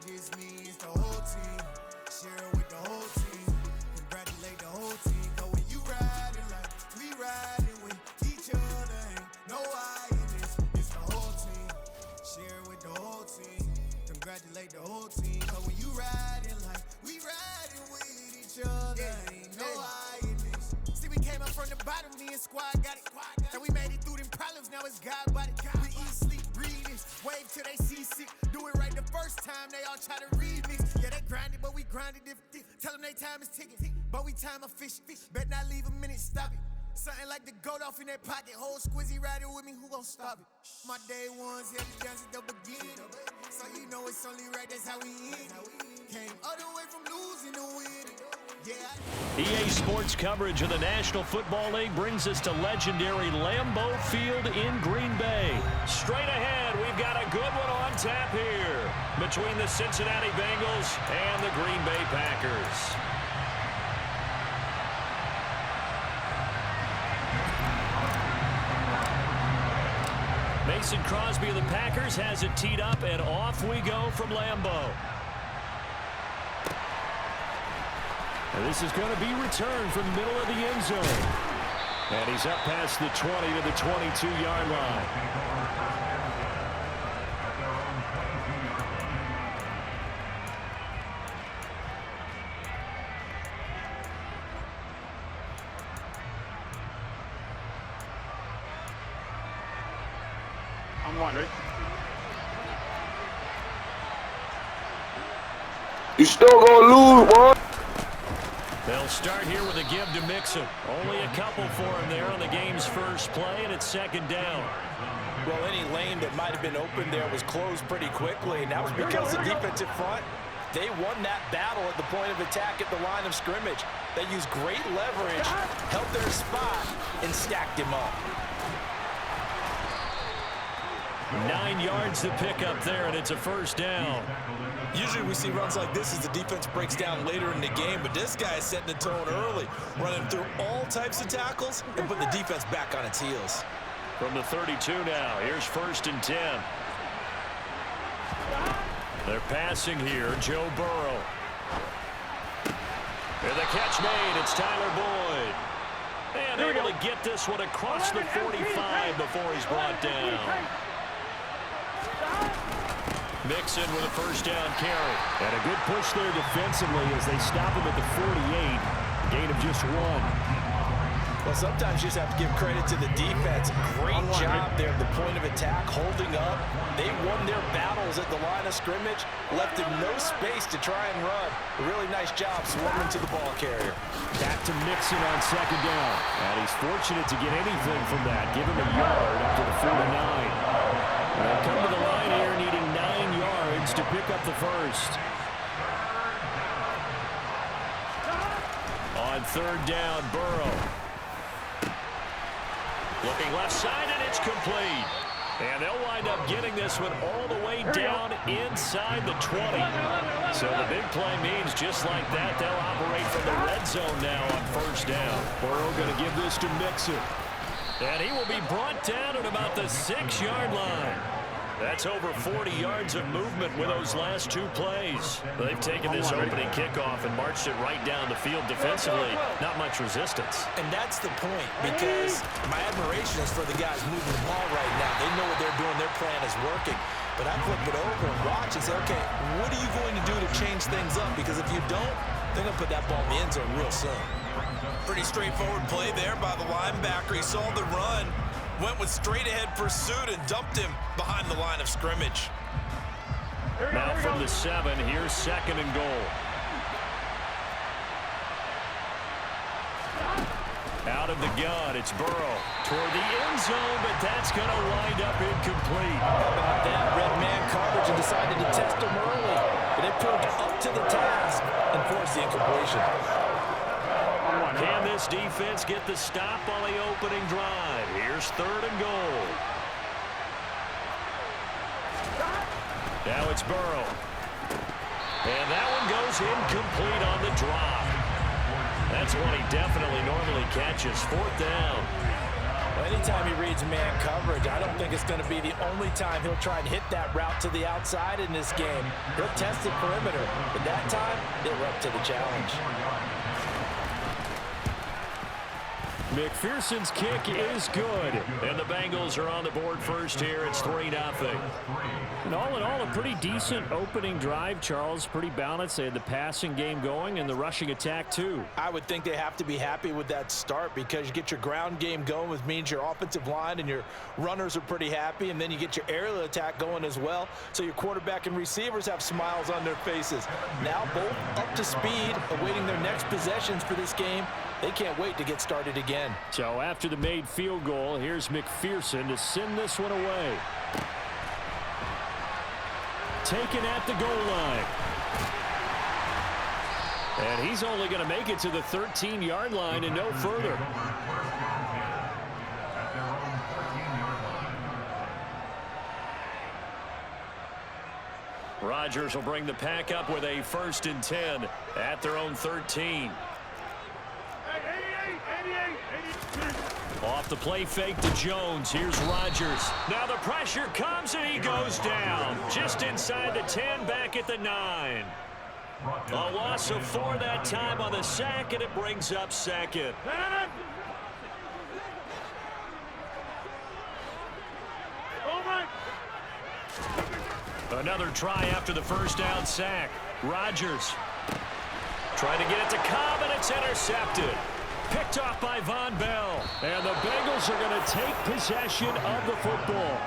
just me, it's the whole team. Share it with the whole team. Congratulate the whole team. Cause when you riding like we riding with each other, ain't no I in this. It's the whole team. Share it with the whole team. Congratulate the whole team. Cause when you riding like we riding with each other, ain't no I in this. See, we came up from the bottom, me and squad got it. And we made it through them problems, now it's God body. We eat, sleep, breathe this. Wave till they see sick. Do it right the first time, they all try to remix. Yeah, they grinded, but we grinded different. Tell them they time is ticking, but we time a fish. Bet not leave a minute, stop it. Something like the goat off in that pocket. Whole squizzy riding with me, who gon' stop it? My day ones had to dance at the beginning. So you know it's only right, that's how we end. Came all the way from losing to winning. EA Sports coverage of the National Football League brings us to legendary Lambeau Field in Green Bay. Straight ahead, we've got a good one on tap here between the Cincinnati Bengals and the Green Bay Packers. Mason Crosby of the Packers has it teed up, and off we go from Lambeau. And this is going to be returned from the middle of the end zone. And he's up past the 20 to the 22-yard line. I'm wondering. You still gonna lose, boy. They'll start here with a give to Mixon. Only a couple for him there on the game's first play, and it's second down. Well, any lane that might have been open there was closed pretty quickly, and that was because the defensive front, they won that battle at the point of attack at the line of scrimmage. They used great leverage, held their spot, and stacked him up. 9 yards to pick up there, and it's a first down. Usually we see runs like this as the defense breaks down later in the game, but this guy is setting the tone early, running through all types of tackles and put the defense back on its heels. From the 32 now, here's 1st and 10. They're passing here, Joe Burrow. And the catch made, it's Tyler Boyd. And able to get this one across the 45 before he's brought down. Mixon with a first down carry. And a good push there defensively as they stop him at the 48. A gain of just 1. Well, sometimes you just have to give credit to the defense. Great job there at the point of attack, holding up. They won their battles at the line of scrimmage, left him no space to try and run. A really nice job swarming to the ball carrier. Back to Mixon on second down. And he's fortunate to get anything from that. Give him a yard up to the 49. They'll come to the line here needing 9 yards to pick up the first. On third down, Burrow. Looking left side, and it's complete. And they'll wind up getting this one all the way down inside the 20. So the big play means just like that, they'll operate from the red zone now on first down. Burrow going to give this to Mixon. And he will be brought down at about the 6-yard line. That's over 40 yards of movement with those last 2 plays. They've taken this opening kickoff and marched it right down the field defensively. Not much resistance. And that's the point, because my admiration is for the guys moving the ball right now. They know what they're doing. Their plan is working. But I flip it over and watch and say, okay, what are you going to do to change things up? Because if you don't, they're going to put that ball in the end zone real soon. Pretty straightforward play there by the linebacker. He saw the run, went with straight-ahead pursuit, and dumped him behind the line of scrimmage. Now from the 7, here's 2nd and goal. Out of the gun, it's Burrow toward the end zone, but that's going to wind up incomplete. How about that? Red man coverage and decided to test him early, but it proved up to the task and forced the incompletion. Can this defense get the stop on the opening drive? Here's 3rd and goal. Now it's Burrow. And that one goes incomplete on the drop. That's one he definitely normally catches. 4th down. Well, anytime he reads man coverage, I don't think it's going to be the only time he'll try and hit that route to the outside in this game. He'll test the perimeter, but that time, they were up to the challenge. McPherson's kick is good. And the Bengals are on the board first here. It's 3-0. And all in all, a pretty decent opening drive, Charles. Pretty balanced. They had the passing game going and the rushing attack, too. I would think they have to be happy with that start because you get your ground game going, which means your offensive line and your runners are pretty happy, and then you get your aerial attack going as well, so your quarterback and receivers have smiles on their faces. Now both up to speed, awaiting their next possessions for this game. They can't wait to get started again. So after the made field goal, here's McPherson to send this one away. Taken at the goal line. And he's only going to make it to the 13-yard line and no further. Rodgers will bring the pack up with a 1st and 10 at their own 13. Off the play fake to Jones. Here's Rodgers. Now the pressure comes and he goes down. Just inside the 10, back at the 9. A loss of 4 that time on the sack, and it brings up 2nd. Another try after the 1st down sack. Rodgers trying to get it to Cobb, and it's intercepted. Picked off by Von Bell. And the Bengals are going to take possession of the football.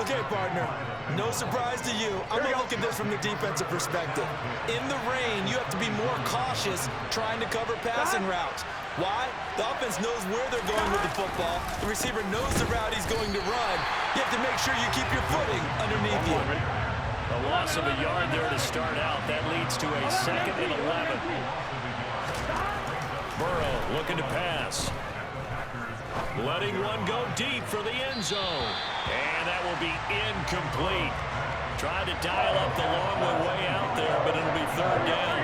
Okay, partner, no surprise to you. I'm going to look at this from the defensive perspective. In the rain, you have to be more cautious trying to cover passing routes. Why? The offense knows where they're going with the football. The receiver knows the route he's going to run. You have to make sure you keep your footing underneath you. A loss of a yard there to start out. That leads to a 2nd and 11. Burrow looking to pass. Letting one go deep for the end zone. And that will be incomplete. Tried to dial up the long one way out there, but it'll be 3rd down.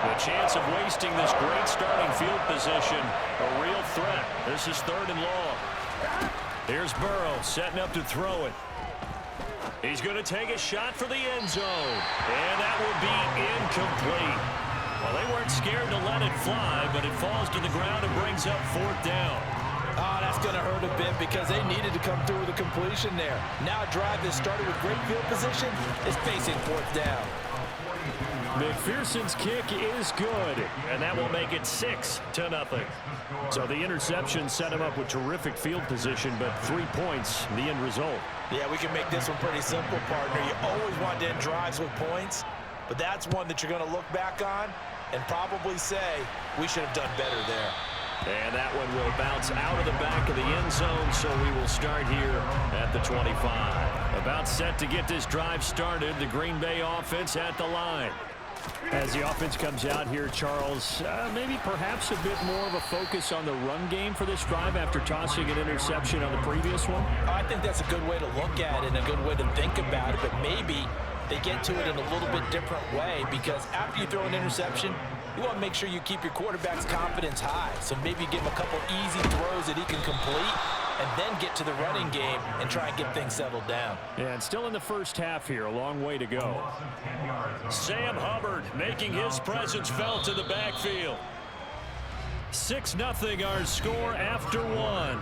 The chance of wasting this great starting field position, a real threat. This is 3rd and long. Here's Burrow setting up to throw it. He's going to take a shot for the end zone. And that will be incomplete. Well, they weren't scared to let it fly, but it falls to the ground and brings up 4th down. Oh, that's going to hurt a bit because they needed to come through with a completion there. Now a drive that started with great field position is facing 4th down. McPherson's kick is good, and that will make it 6-0. So the interception set him up with terrific field position, but 3 points, the end result. Yeah, we can make this one pretty simple, partner. You always want to end drives with points, but that's one that you're going to look back on and probably say, we should have done better there. And that one will bounce out of the back of the end zone, so we will start here at the 25. About set to get this drive started, the Green Bay offense at the line. As the offense comes out here, Charles, maybe perhaps a bit more of a focus on the run game for this drive after tossing an interception on the previous one? I think that's a good way to look at it and a good way to think about it, but maybe they get to it in a little bit different way because after you throw an interception, you want to make sure you keep your quarterback's confidence high. So maybe give him a couple easy throws that he can complete and then get to the running game and try and get things settled down. Yeah, and still in the first half here, a long way to go. Sam Hubbard making his presence felt in the backfield. 6-0 our score after 1.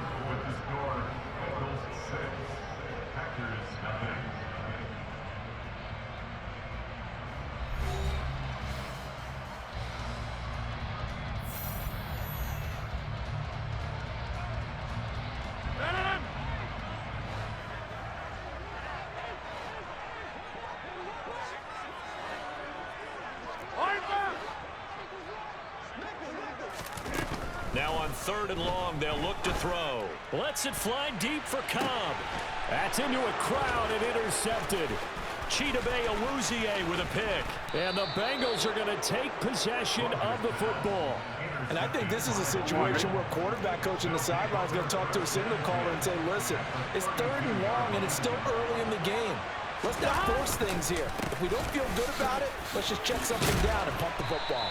Now on 3rd and long, they'll look to throw. Lets it fly deep for Cobb. That's into a crowd and intercepted. Chidobe Awuzie with a pick. And the Bengals are going to take possession of the football. And I think this is a situation where quarterback coach in the sideline is going to talk to a signal caller and say, listen, it's 3rd and long and it's still early in the game. Let's not force things here. If we don't feel good about it, let's just check something down and pump the football.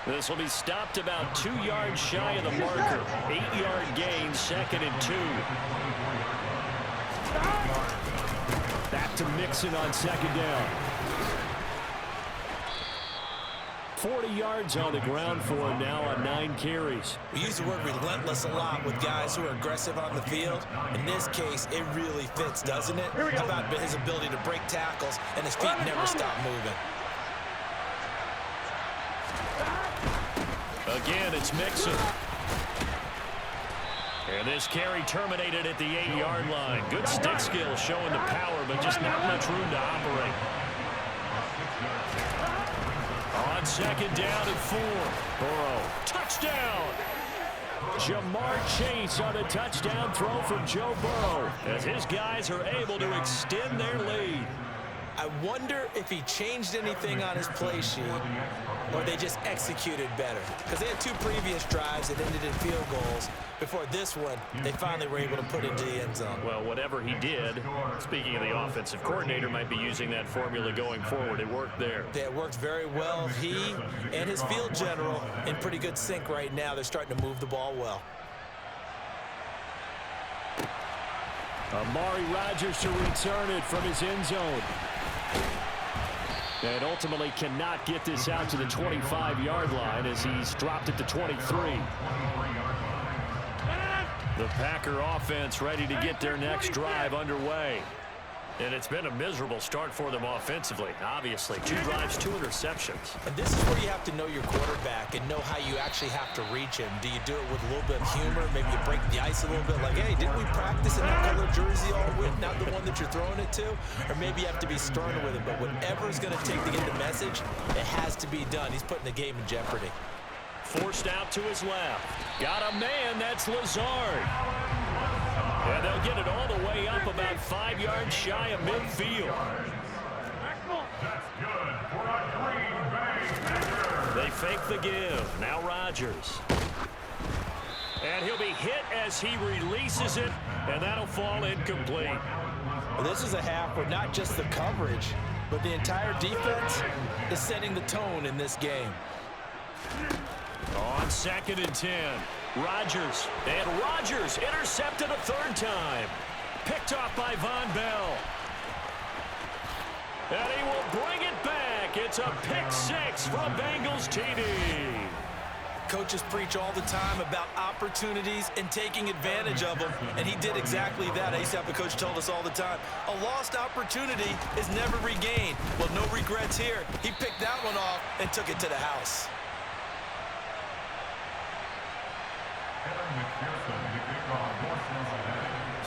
This will be stopped about 2 yards shy of the marker. 8-yard gain, 2nd and 2. Back to Mixon on 2nd down. 40 yards on the ground for him now on 9 carries. We use the word relentless a lot with guys who are aggressive on the field. In this case, it really fits, doesn't it? How about his ability to break tackles and his feet never stop moving? Again, it's Mixon. And this carry terminated at the 8-yard line. Good stick skill showing the power, but just not much room to operate. On 2nd down and 4. Burrow. Touchdown! Jamar Chase on a touchdown throw from Joe Burrow as his guys are able to extend their lead. I wonder if he changed anything on his play sheet or they just executed better. Because they had 2 previous drives that ended in field goals. Before this one, they finally were able to put into the end zone. Well, whatever he did, speaking of the offensive coordinator, might be using that formula going forward. It worked there. Yeah, it worked very well. He and his field general in pretty good sync right now. They're starting to move the ball well. Amari Rodgers to return it from his end zone. And ultimately cannot get this out to the 25-yard line as he's dropped it to 23. The Packer offense ready to get their next drive underway. And it's been a miserable start for them offensively, obviously. 2 drives, 2 interceptions. And this is where you have to know your quarterback and know how you actually have to reach him. Do you do it with a little bit of humor? Maybe you break the ice a little bit like, hey, didn't we practice in that color jersey all week, not the one that you're throwing it to? Or maybe you have to be stern with him. But whatever it's going to take to get the message, it has to be done. He's putting the game in jeopardy. Forced out to his left. Got a man, that's Lazard. And they'll get it all the way up about 5 yards shy of midfield. They fake the give. Now Rodgers. And he'll be hit as he releases it, and that'll fall incomplete. Well, this is a half where not just the coverage, but the entire defense is setting the tone in this game. On 2nd and 10, Rodgers. And Rodgers intercepted a 3rd time. Picked off by Von Bell. And he will bring it back. It's a pick 6 from Bengals TD. Coaches preach all the time about opportunities and taking advantage of them, and he did exactly that. I used to have a coach told us all the time, a lost opportunity is never regained. Well, no regrets here. He picked that one off and took it to the house.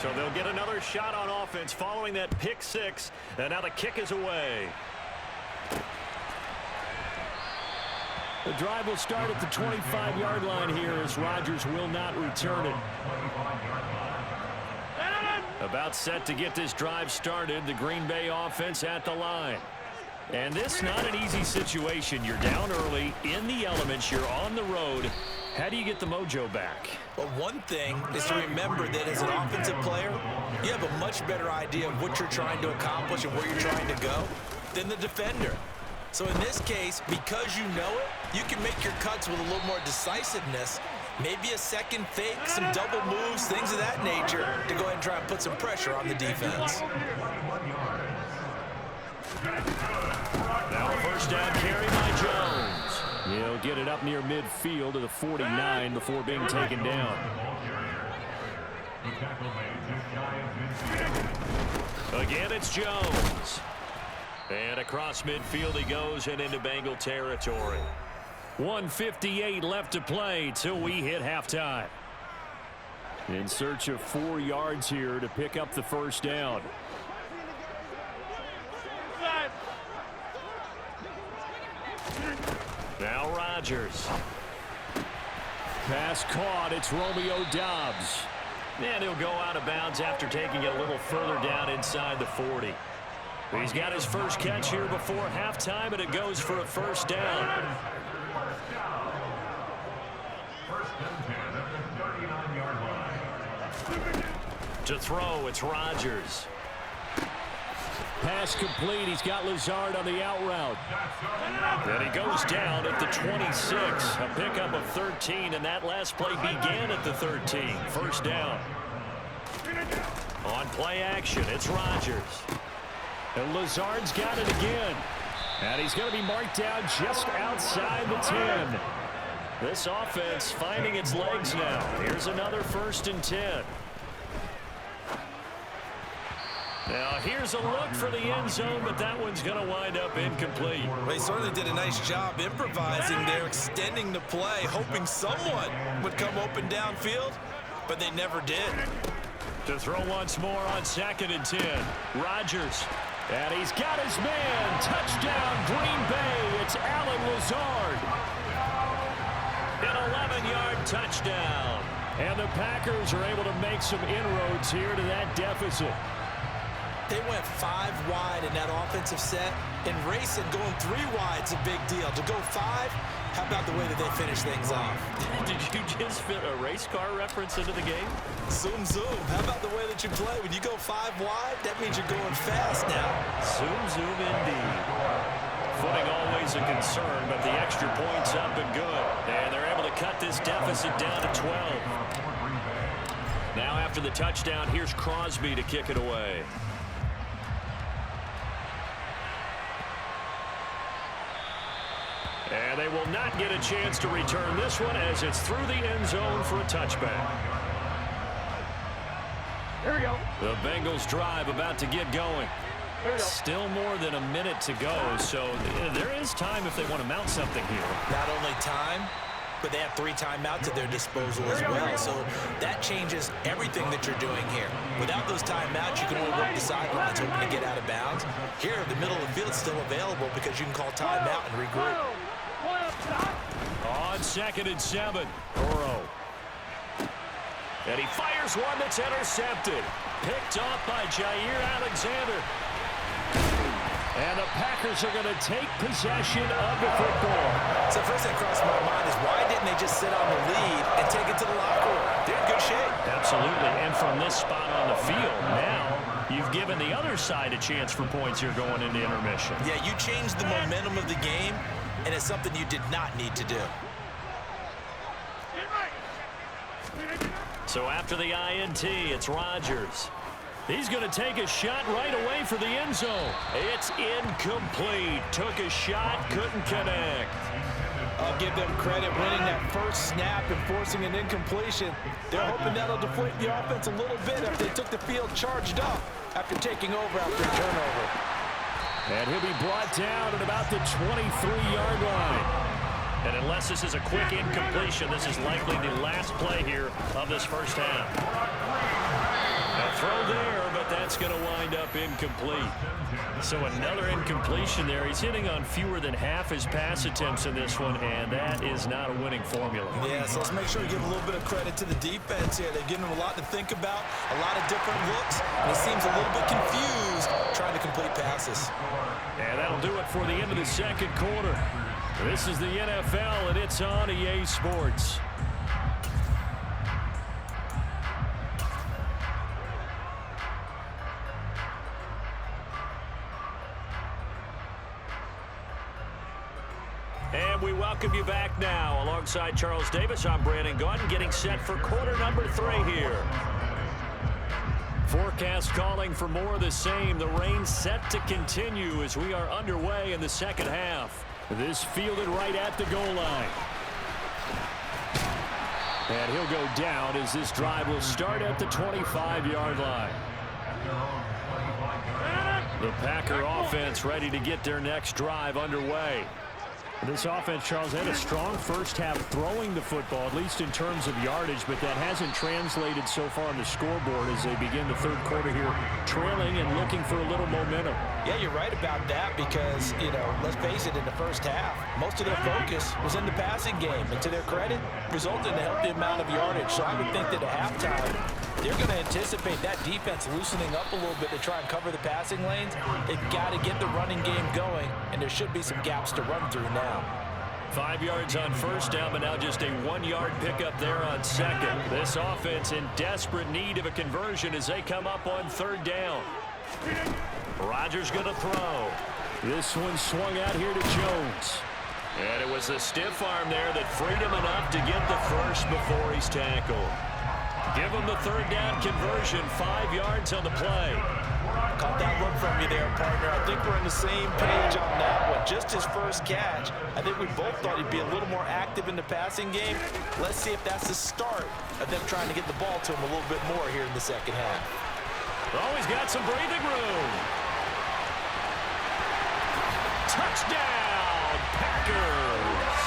So they'll get another shot on offense following that pick 6, and now the kick is away. The drive will start at the 25-yard line here as Rodgers will not return it. About set to get this drive started, the Green Bay offense at the line. And this not an easy situation. You're down early, in the elements, you're on the road. How do you get the mojo back? But one thing is to remember that as an offensive player, you have a much better idea of what you're trying to accomplish and where you're trying to go than the defender. So in this case, because you know it, you can make your cuts with a little more decisiveness, maybe a second fake, some double moves, things of that nature, to go ahead and try and put some pressure on the defense. Now a 1st down carry by Jones. He'll get it up near midfield to the 49 before being taken down. Again, it's Jones. And across midfield he goes and into Bengal territory. 1:58 left to play till we hit halftime. In search of 4 yards here to pick up the 1st down. Now Rodgers. Pass caught. It's Romeo Doubs. And he'll go out of bounds after taking it a little further down inside the 40. He's got his first catch here before halftime, and it goes for a 1st down. To throw, it's Rodgers. pass complete. He's got Lazard on the out route. And he goes down at the 26. A pickup of 13, and that last play began at the 13. First down. On play action, it's Rodgers. And Lazard's got it again. And he's going to be marked down just outside the 10. This offense finding its legs now. Here's another 1st and 10. Now, here's a look for the end zone, but that one's going to wind up incomplete. Well, they certainly did a nice job improvising there, extending the play, hoping someone would come open downfield, but they never did. To throw once more on 2nd and 10. Rodgers. And he's got his man. Touchdown, Green Bay. It's Alan Lazard. An 11-yard touchdown. And the Packers are able to make some inroads here to that deficit. They went 5 wide in that offensive set, and racing going 3 wide's a big deal. To go 5, how about the way that they finish things off? Did you just fit a race car reference into the game? Zoom, zoom. How about the way that you play? When you go 5 wide, that means you're going fast now. Zoom, zoom indeed. Footing always a concern, but the extra point's up and good. And they're able to cut this deficit down to 12. Now after the touchdown, here's Crosby to kick it away. And they will not get a chance to return this one as it's through the end zone for a touchback. There we go. The Bengals drive about to get going. Still more than a minute to go, so there is time if they want to mount something here. Not only time, but they have 3 timeouts at their disposal as well. So that changes everything that you're doing here. Without those timeouts, you can only work the sidelines hoping to get out of bounds. Here, the middle of the field is still available because you can call timeout and regroup. On 2nd and 7, Burrow. And he fires one that's intercepted. Picked off by Jair Alexander. And the Packers are going to take possession of the football. So the first thing that crossed my mind is why didn't they just sit on the lead and take it to the locker room? They're in good shape. Absolutely, and from this spot on the field, now you've given the other side a chance for points here going into intermission. Yeah, you changed the momentum of the game, and it's something you did not need to do. So after the INT, it's Rodgers. He's going to take a shot right away for the end zone. It's incomplete. Took a shot, couldn't connect. I'll give them credit winning that first snap and forcing an incompletion. They're hoping that'll deflate the offense a little bit after they took the field charged up after taking over after a turnover. And he'll be brought down at about the 23-yard line. And unless this is a quick incompletion, this is likely the last play here of this first half. A throw there, but that's going to wind up incomplete. So another incompletion there. He's hitting on fewer than half his pass attempts in this one, and that is not a winning formula. Yeah, so let's make sure we give a little bit of credit to the defense here. They're giving him a lot to think about, a lot of different looks, and he seems a little bit confused trying to complete passes. And that'll do it for the end of the second quarter. This is the NFL, and it's on EA Sports. And we welcome you back now. Alongside Charles Davis, I'm Brandon Gaudin, getting set for quarter number 3 here. Forecast calling for more of the same. The rain set to continue as we are underway in the second half. This fielded right at the goal line. And he'll go down as this drive will start at the 25-yard line. The Packer offense ready to get their next drive underway. This offense, Charles, had a strong first half throwing the football, at least in terms of yardage, but that hasn't translated so far on the scoreboard as they begin the third quarter here, trailing and looking for a little momentum. Yeah, you're right about that because, let's face it, in the first half, most of their focus was in the passing game. And to their credit, resulted in a healthy amount of yardage. So I would think that at halftime, they're going to anticipate that defense loosening up a little bit to try and cover the passing lanes. They've got to get the running game going, and there should be some gaps to run through now. 5 yards on first down, but now just a 1-yard pickup there on second. This offense in desperate need of a conversion as they come up on third down. Rodgers going to throw. This one swung out here to Jones. And it was a stiff arm there that freed him enough to get the first before he's tackled. Give him the third down conversion, 5 yards on the play. Caught that look from you there, partner. I think we're on the same page on that one. Just his first catch. I think we both thought he'd be a little more active in the passing game. Let's see if that's the start of them trying to get the ball to him a little bit more here in the second half. Oh, he's got some breathing room. Touchdown, Packers.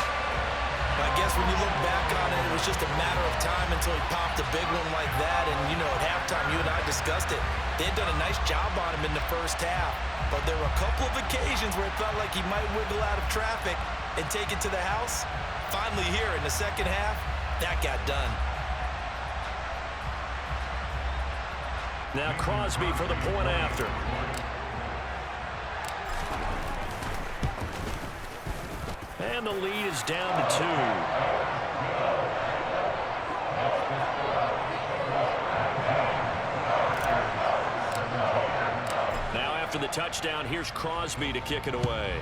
I guess when you look back on it, it was just a matter of time until he popped a big one like that. And, you know, at halftime, you and I discussed it. They had done a nice job on him in the first half. But there were a couple of occasions where it felt like he might wiggle out of traffic and take it to the house. Finally here in the second half, that got done. Now Crosby for the point after. And the lead is down to 2. Now after the touchdown, here's Crosby to kick it away.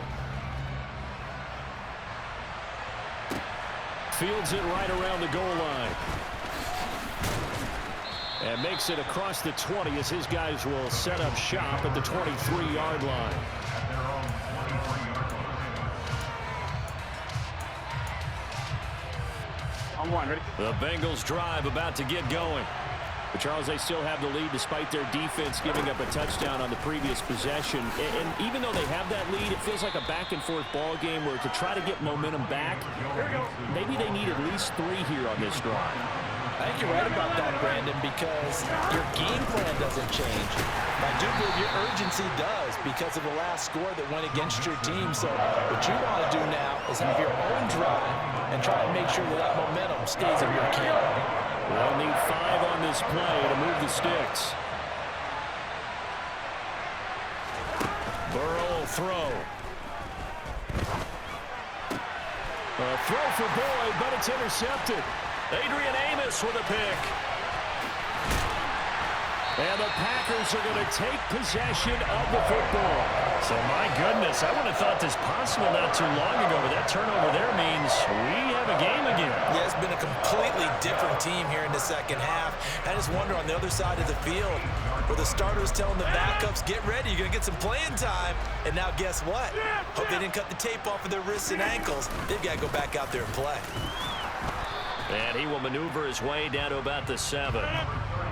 Fields it right around the goal line. And makes it across the 20 as his guys will set up shop at the 23-yard line. The Bengals drive about to get going. But Charles, they still have the lead despite their defense giving up a touchdown on the previous possession. And even though they have that lead, it feels like a back-and-forth ball game where to try to get momentum back, maybe they need at least 3 here on this drive. I think you're right about that, Brandon, because your game plan doesn't change. I do believe your urgency does because of the last score that went against your team. So what you want to do now is have your own drive and try and make sure that that momentum stays in your camp. They'll need 5 on this play to move the sticks. Burrow will throw. A throw for Boyd, but it's intercepted. Adrian Amos with a pick. And the Packers are going to take possession of the football. So, my goodness, I would have thought this possible not too long ago, but that turnover there means we have a game again. Yeah, it's been a completely different team here in the second half. I just wonder on the other side of the field where the starters telling the backups, get ready, you're going to get some playing time. And now guess what? Hope they didn't cut the tape off of their wrists and ankles. They've got to go back out there and play. And he will maneuver his way down to about the 7.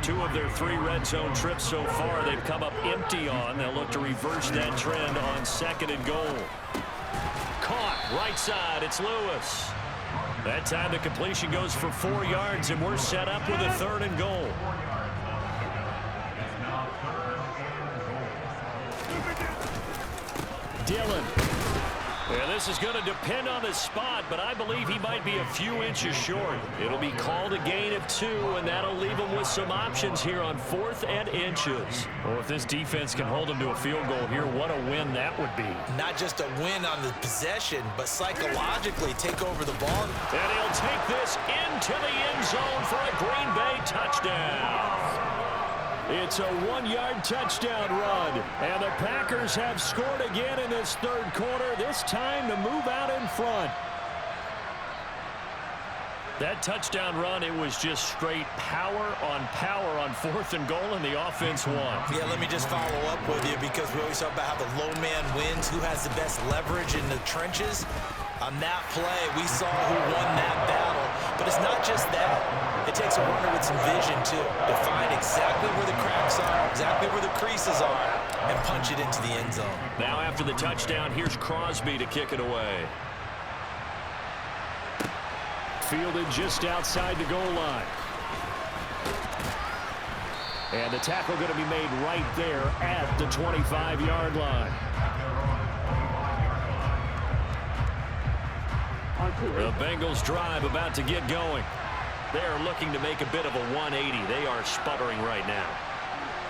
2 of their 3 red zone trips so far they've come up empty on. They'll look to reverse that trend on 2nd and goal. Caught right side. It's Lewis. That time the completion goes for 4 yards, and we're set up with a 3rd and goal. Dillon. Yeah, this is going to depend on the spot, but I believe he might be a few inches short. It'll be called a gain of 2, and that'll leave him with some options here on 4th and inches. Well, if this defense can hold him to a field goal here, what a win that would be. Not just a win on the possession, but psychologically take over the ball. And he'll take this into the end zone for a Green Bay touchdown. It's a 1-yard touchdown run. And the Packers have scored again in this 3rd quarter, this time to move out in front. That touchdown run, it was just straight power on 4th and goal, and the offense won. Yeah, let me just follow up with you because we always talk about how the low man wins, who has the best leverage in the trenches. On that play, we saw who won that battle. But it's not just that. It takes a runner with some vision, too, to find exactly where the cracks are, exactly where the creases are, and punch it into the end zone. Now after the touchdown, here's Crosby to kick it away. Fielded just outside the goal line. And the tackle going to be made right there at the 25-yard line. The Bengals drive about to get going. They're looking to make a bit of a 180. They are sputtering right now.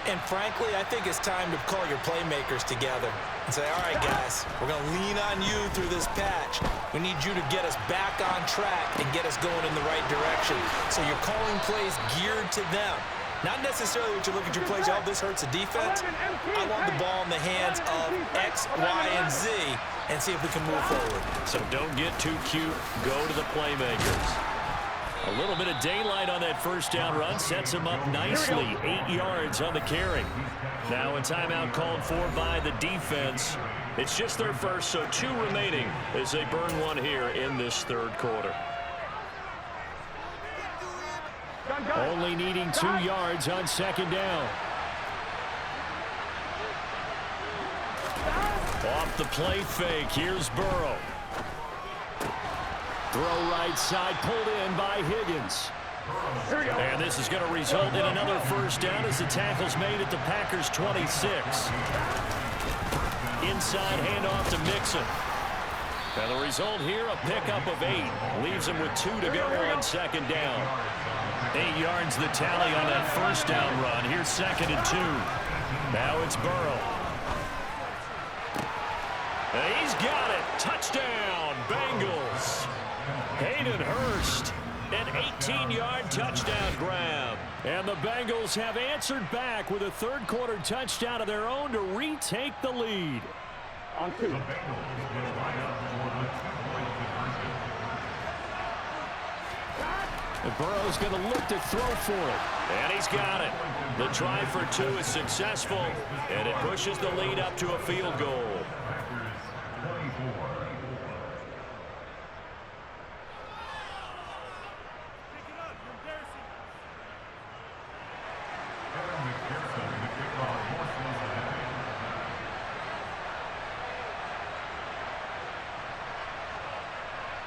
And frankly, I think it's time to call your playmakers together and say, all right, guys, we're going to lean on you through this patch. We need you to get us back on track and get us going in the right direction. So you're calling plays geared to them. Not necessarily what you look at your plays, oh, this hurts the defense. I want the ball in the hands of X, Y, and Z and see if we can move forward. So don't get too cute. Go to the playmakers. A little bit of daylight on that first down run sets him up nicely. 8 yards on the carry. Now a timeout called for by the defense. It's just their first, so 2 remaining as they burn one here in this third quarter. Only needing 2 yards on second down. Off the play fake, here's Burrow. Throw right side, pulled in by Higgins. And this is going to result in another first down as the tackle's made at the Packers' 26. Inside handoff to Mixon. And the result here, a pickup of 8. Leaves him with 2 to go on second down. 8 yards the tally on that first down run. Here's second and 2. Now it's Burrow. And he's got it. Touchdown, Bengals. Hayden Hurst, an 18-yard touchdown grab. And the Bengals have answered back with a third quarter touchdown of their own to retake the lead. And Burrow's going to look to throw for it. And he's got it. The try for 2 is successful, and it pushes the lead up to a field goal.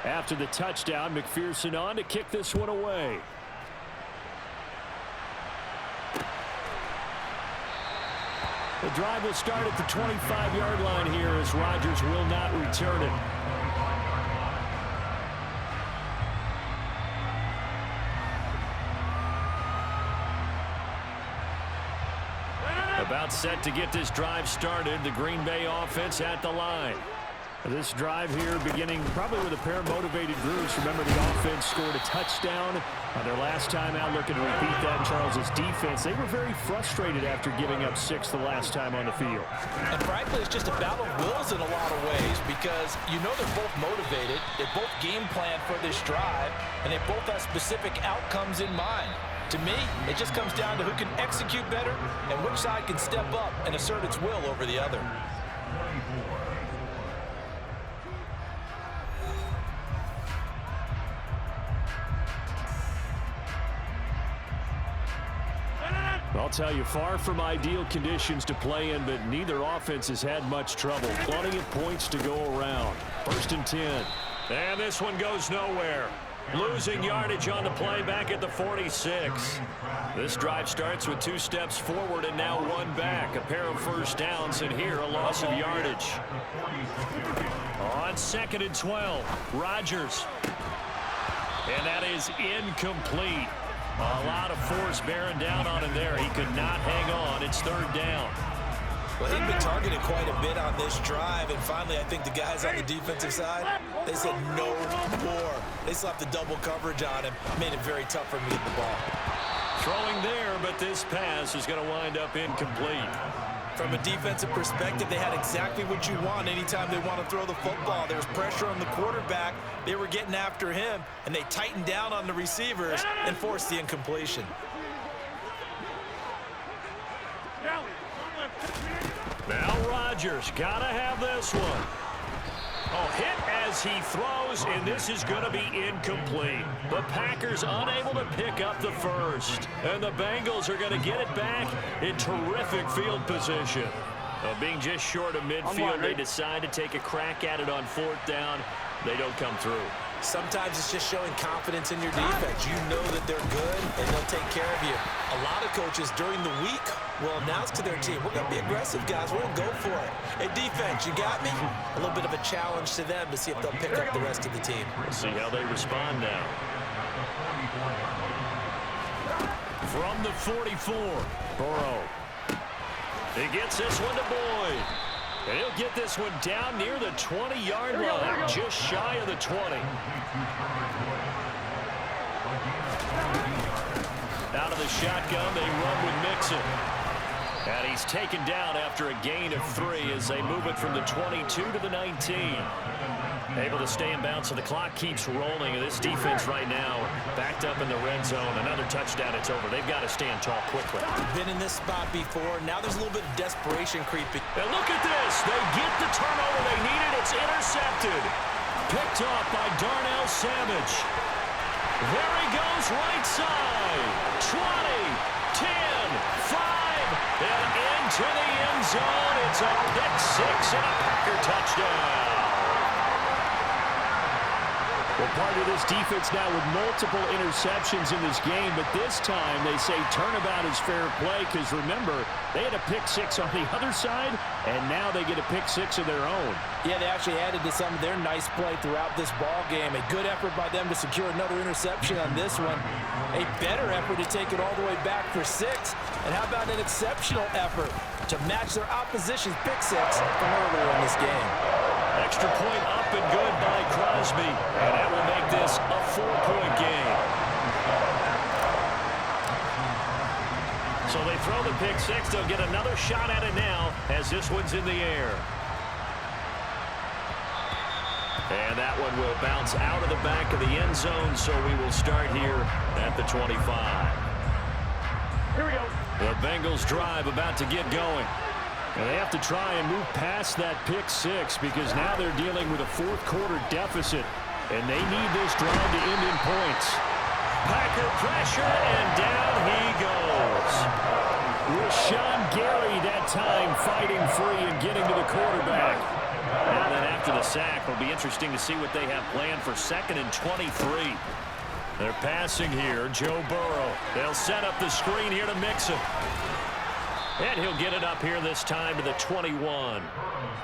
After the touchdown, McPherson on to kick this one away. The drive will start at the 25-yard line here as Rodgers will not return it. About set to get this drive started. The Green Bay offense at the line. This drive here beginning probably with a pair of motivated groups. Remember, the offense scored a touchdown on their last time out, looking to repeat that in Charles's defense. They were very frustrated after giving up 6 the last time on the field. And frankly, it's just a battle of wills in a lot of ways because you know they're both motivated. They both game plan for this drive, and they both have specific outcomes in mind. To me, it just comes down to who can execute better and which side can step up and assert its will over the other. I'll tell you, far from ideal conditions to play in, but neither offense has had much trouble. Plenty of points to go around. 1st and 10. And this one goes nowhere. Losing yardage on the play back at the 46. This drive starts with 2 steps forward and now 1 back. A pair of first downs, and here a loss of yardage. On 2nd and 12, Rodgers. And that is incomplete. A lot of force bearing down on him there. He could not hang on. It's 3rd down. Well, he'd been targeted quite a bit on this drive, and finally I think the guys on the defensive side, they said no more. They slapped the double coverage on him, made it very tough for him to get the ball. Throwing there, but this pass is going to wind up incomplete. From a defensive perspective, they had exactly what you want anytime they want to throw the football. There was pressure on the quarterback. They were getting after him, and they tightened down on the receivers and forced the incompletion. Now Rodgers, gotta have this one. Oh, hit as he throws, and this is going to be incomplete. The Packers unable to pick up the first, and the Bengals are going to get it back in terrific field position. Being just short of midfield, they decide to take a crack at it on 4th down. They don't come through. Sometimes it's just showing confidence in your defense. You know that they're good, and they'll take care of you. A lot of coaches during the week will announce to their team, we're going to be aggressive, guys. We're going to go for it. Hey, defense, you got me? A little bit of a challenge to them to see if they'll pick up the rest of the team. We'll see how they respond now. From the 44, Burrow. He gets this one to Boyd. And he'll get this one down near the 20-yard line, just shy of the 20. Out of the shotgun, they run with Mixon. And he's taken down after a gain of 3 as they move it from the 22 to the 19. Able to stay in bounds, so the clock keeps rolling. And this defense right now backed up in the red zone. Another touchdown, it's over. They've got to stand tall quickly. Been in this spot before. Now there's a little bit of desperation creeping. And look at this. They get the turnover they needed. It's intercepted. Picked off by Darnell Savage. There he goes, right side. 20, 10, 5. And into the end zone. It's a pick 6 and a Packer touchdown. Well, part of this defense now with multiple interceptions in this game, but this time they say turnabout is fair play because, remember, they had a pick 6 on the other side, and now they get a pick 6 of their own. Yeah, they actually added to some of their nice play throughout this ball game. A good effort by them to secure another interception on this one. A better effort to take it all the way back for 6. And how about an exceptional effort to match their opposition's pick 6 from earlier in this game? Extra point up and good by Crosby. And that will make this a 4-point game. So they throw the pick 6. They'll get another shot at it now as this one's in the air. And that one will bounce out of the back of the end zone, so we will start here at the 25. Here we go. The Bengals drive about to get going. And they have to try and move past that pick 6 because now they're dealing with a fourth-quarter deficit, and they need this drive to end in points. Packer pressure, and down he goes. Rashawn Gary that time fighting free and getting to the quarterback. And then after the sack, it'll be interesting to see what they have planned for 2nd and 23. They're passing here, Joe Burrow. They'll set up the screen here to Mixon. And he'll get it up here this time to the 21.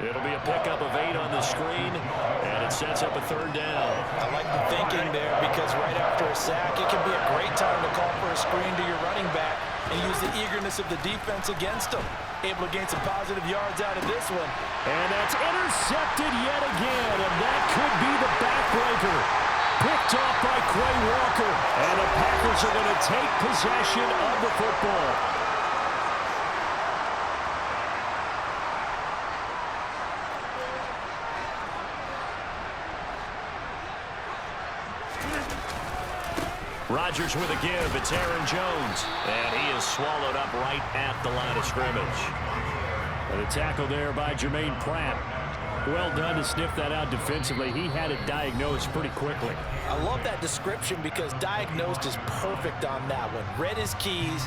It'll be a pickup of 8 on the screen, and it sets up a 3rd down. I like the thinking there because right after a sack, it can be a great time to call for a screen to your running back and use the eagerness of the defense against him. Able to gain some positive yards out of this one. And that's intercepted yet again, and that could be the backbreaker. Picked off by Quay Walker, and the Packers are going to take possession of the football. Rodgers with a give. It's Aaron Jones. And he is swallowed up right at the line of scrimmage. And a tackle there by Jermaine Pratt. Well done to sniff that out defensively. He had it diagnosed pretty quickly. I love that description because diagnosed is perfect on that one. Read his keys,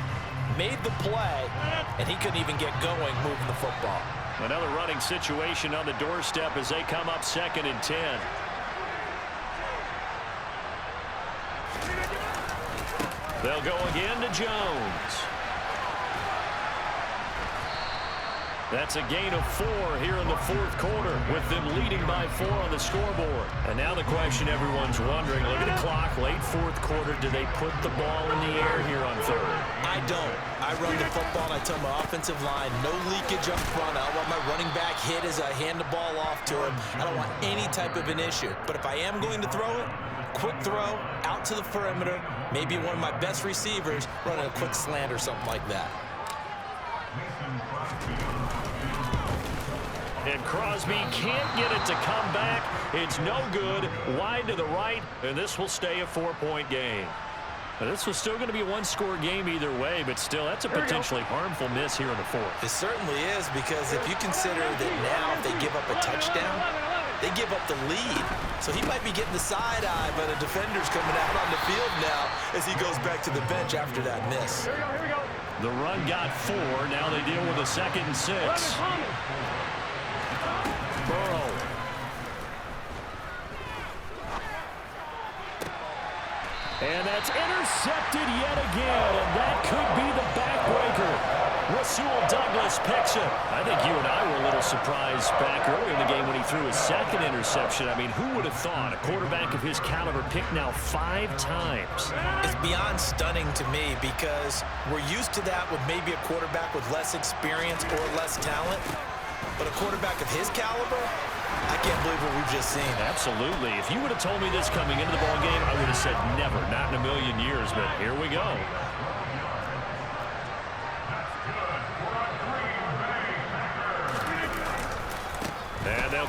made the play, and he couldn't even get going moving the football. Another running situation on the doorstep as they come up 2nd and 10. They'll go again to Jones. That's a gain of 4 here in the 4th quarter with them leading by 4 on the scoreboard. And now the question everyone's wondering, look at the clock, late 4th quarter, do they put the ball in the air here on 3rd? I don't. I run the football and I tell my offensive line, no leakage up front. I don't want my running back hit as I hand the ball off to him. I don't want any type of an issue. But if I am going to throw it, quick throw, out to the perimeter, maybe one of my best receivers running a quick slant or something like that. And Crosby can't get it to come back. It's no good. Wide to the right, and this will stay a 4-point game. Now, this was still going to be a 1-score game either way, but still, that's a potentially harmful miss here in the 4th. It certainly is, because if you consider that now if they give up a touchdown, they give up the lead. So he might be getting the side eye, but a defender's coming out on the field now as he goes back to the bench after that miss. The run got 4. Now they deal with a 2nd and 6. Burrow. And that's intercepted yet again, and that could be the backbreaker. Rasul Douglas picks it. I think you and I were a little surprised back earlier in the game when he threw his 2nd interception. I mean, who would have thought a quarterback of his caliber picked now 5 times? It's beyond stunning to me because we're used to that with maybe a quarterback with less experience or less talent. But a quarterback of his caliber, I can't believe what we've just seen. Absolutely. If you would have told me this coming into the ballgame, I would have said never, not in a million years, but here we go.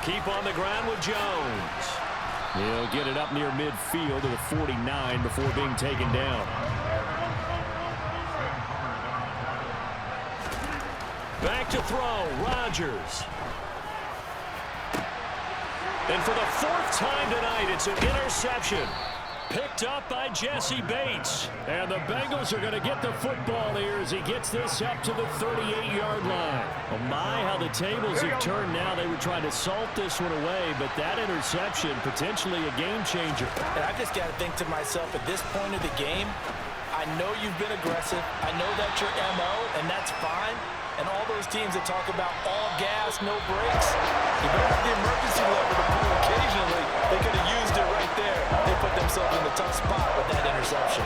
keep on the ground with Jones. He'll get it up near midfield to the 49 before being taken down. Back to throw, Rodgers. And for the 4th time tonight, it's an interception. Picked up by Jesse Bates. And the Bengals are going to get the football here as he gets this up to the 38-yard line. Oh my, how the tables have turned now. They were trying to salt this one away, but that interception, potentially a game changer. And I just got to think to myself, at this point of the game, I know you've been aggressive. I know that's your MO, and that's fine. And all those teams that talk about all gas, no brakes, you better have the emergency lever to pull occasionally. They could have used it right there. They put themselves in a tough spot with that interception.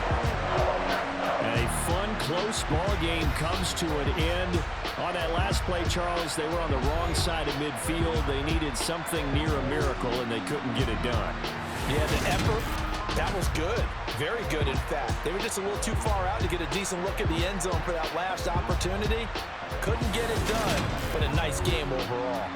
And a fun, close ball game comes to an end. On that last play, Charles, they were on the wrong side of midfield. They needed something near a miracle, and they couldn't get it done. Yeah, the effort, that was good. Very good, in fact. They were just a little too far out to get a decent look at the end zone for that last opportunity. Couldn't get it done, but a nice game overall.